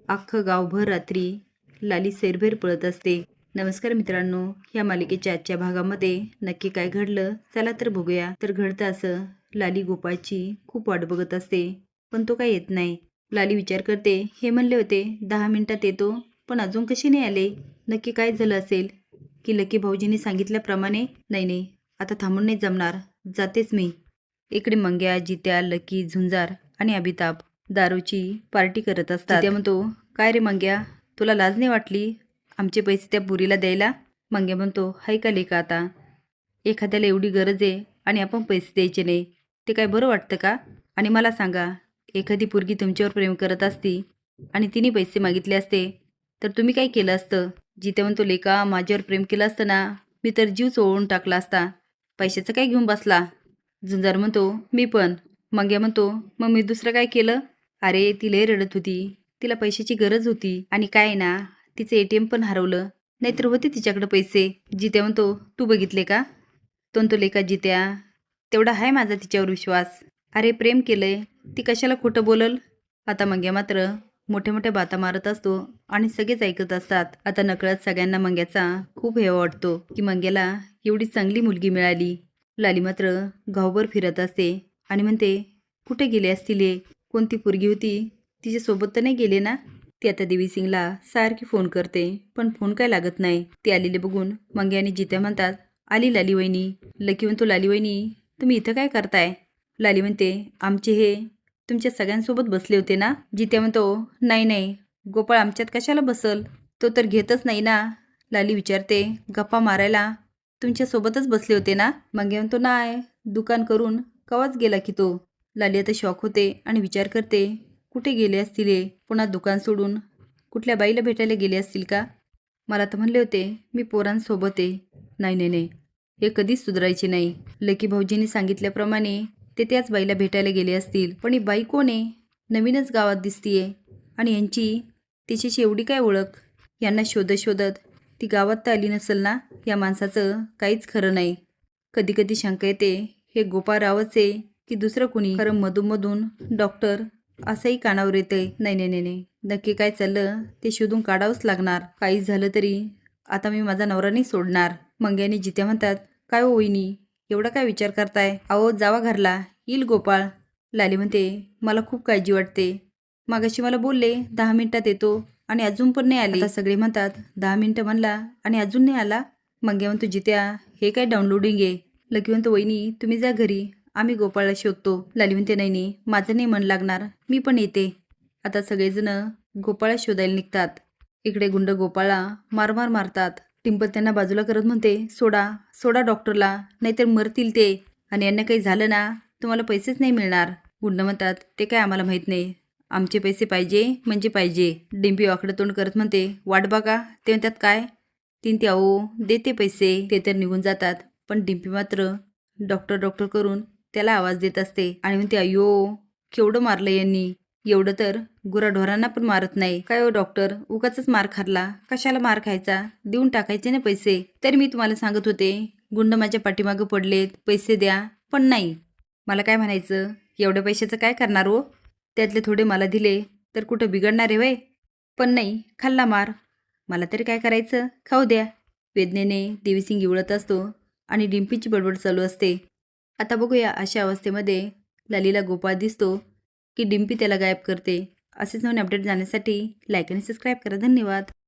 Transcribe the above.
अख्खं गावभर रात्री लाली सैरभैर पळत असते. नमस्कार मित्रांनो, या मालिकेच्या आजच्या भागामध्ये नक्की काय घडलं चला तर बघूया. तर घडतं असं, लाली गोपाळची खूप वाट बघत असते, पण तो काय येत नाही. लाली विचार करते, हे म्हणले होते 10 मिनिटात येतो, पण अजून कशी नाही आले. नक्की काय झालं असेल की लकी भाऊजींनी सांगितल्याप्रमाणे नाही आता थांबून नाही जमणार, जातेच मी. इकडे मंग्या, जित्या, लकी, झुंजार आणि अमिताभ दारूची पार्टी करत असतात. जित्या म्हणतो, काय रे मंग्या, तुला लाज नाही वाटली आमचे पैसे त्या पुरीला द्यायला? मंग्या म्हणतो, हाय का लेका, आता एखाद्याला एवढी गरज आहे आणि आपण पैसे द्यायचे नाही, ते काय बरं वाटतं का? आणि मला सांगा, एखादी पोरगी तुमच्यावर प्रेम करत असती आणि तिने पैसे मागितले असते तर तुम्ही काय केलं असतं? जित्या म्हणतो, लेका, माझ्यावर प्रेम केलं असतं ना, मी तर जीव सोडून टाकला असता. पैशाचं काय घेऊन बसला? झुंजार म्हणतो, मी पण. मंग्या म्हणतो, मग मी दुसरं काय केलं? अरे, ती लय रडत होती, तिला पैशाची गरज होती आणि काय ना, तिचं ATM पण हरवलं, नाहीतर होते तिच्याकडे पैसे. जित्या म्हणतो, तू बघितले का? तो म्हणतो, लेका जित्या, तेवढा आहे माझा तिच्यावर विश्वास. अरे, प्रेम केलंय, ती कशाला खोटं बोलल? आता मंग्या मात्र मोठ्या मोठ्या बाता मारत असतो आणि सगळेच ऐकत असतात. आता नकळत सगळ्यांना मंग्याचा खूप हेवा वाटतो की मंग्याला एवढी चांगली मुलगी मिळाली. लाली मात्र गावभर फिरत असते आणि म्हणते, कुठे गेले असतील हे? कोणती पोरगी होती, तिच्यासोबत तर नाही गेले ना? ती आता देवी सिंगला सारखी फोन करते, पण फोन काय लागत नाही. ती आलेले बघून मंग्या आणि जित्या म्हणतात, आली लाली वहिनी. लकी म्हणतो, लाली वहिनी, तुम्ही इथं काय करताय? लाली म्हणते, आमचे हे तुमच्या सगळ्यांसोबत बसले होते ना? जित्या म्हणतो, नाही, गोपाळ आमच्यात कशाला बसल, तो तर घेतच नाही ना. लाली विचारते, गप्पा मारायला तुमच्यासोबतच बसले होते ना? मंग्या म्हणतो, नाही, दुकान करून कवाच गेला की तो. लाली आता शॉक होते आणि विचार करते, कुठे गेले असतील हे? पुन्हा दुकान सोडून कुठल्या बाईला भेटायला गेले असतील का? मला तर म्हणले होते मी पोरांसोबत आहे. नाही, हे कधीच सुधारायचे नाही. लकी भाऊजींनी सांगितल्याप्रमाणे ते त्याच बाईला भेटायला गेले असतील. पण ही बाई कोण आहे? नवीनच गावात दिसतीये आणि यांची तिच्याशी एवढी काय ओळख? यांना शोधत शोधत ती गावात तर आली नसेल ना? या माणसाचं काहीच खरं नाही. कधी कधी शंका येते, हे गोपाळ रावच आहे की दुसरं कोणी? खरं मधून डॉक्टर असंही कानावर येतंय. नाही, नक्की काय चाललं ते शोधून काढावंच लागणार. काहीच झालं तरी आता मी माझा नवरा नाही सोडणार. मंग्याने जित्या म्हणतात, काय हो वहिनी, एवढा काय विचार करताय? अहो, जावा घरला, येईल गोपाळ. लाली म्हणते, मला खूप काळजी वाटते. मागाशी मला बोलले 10 मिनिटात येतो आणि अजून पण नाही आले. आता सगळे म्हणतात 10 मिनिटं म्हणला आणि अजून नाही आला. मंग्या म्हणतो, जित्या, हे काय डाउनलोडिंग आहे? लकी म्हणतो, वहिनी तुम्ही जा घरी, आम्ही गोपाळला शोधतो. लाली म्हणते, नाही, माझं नाही मन लागणार, मी पण येते. आता सगळेजण गोपाळा शोधायला निघतात. इकडे गुंड गोपाळा मारमार मारतात. टिंपल त्यांना बाजूला करत म्हणते, सोडा डॉक्टरला, नाहीतर मरतील ते, आणि यांना काही झालं ना तुम्हाला पैसेच नाही मिळणार. गुंड म्हणतात, ते काय आम्हाला माहीत नाही, आमचे पैसे पाहिजे म्हणजे पाहिजे. डिंपी वाकडं तोंड करत म्हणते, वाट बघा. ते म्हणतात, काय? तीन ते अहो देते पैसे. ते तर निघून जातात, पण डिंपी मात्र डॉक्टर करून त्याला आवाज देत असते आणि म्हणते, अय्यो, केवढं मारलं यांनी. एवढं तर गुराढोरांना पण मारत नाही. काय हो डॉक्टर, उगाचच मार खाल्ला, कशाला मार खायचा, देऊन टाकायचे ना पैसे. तरी मी तुम्हाला सांगत होते, गुंड माझ्या पाठीमागं पडलेत, पैसे द्या. पण नाही. मला काय म्हणायचं, एवढ्या पैशाचं काय करणार हो? त्यातले थोडे मला दिले तर कुठं बिघडणार आहे वय? पण नाही, खाल्ला मार. मला तरी काय करायचं, खाऊ द्या. वेदनेने देवीसिंग इवळत असतो आणि डिंपीची बडबड चालू असते. आता बघूया अशा अवस्थेमध्ये लालीला गोपाळ दिसतो की डिंपी त्याला गायब करते. असेच नवीन अपडेट जाण्यासाठी लाईक आणि सबस्क्राईब करा. धन्यवाद.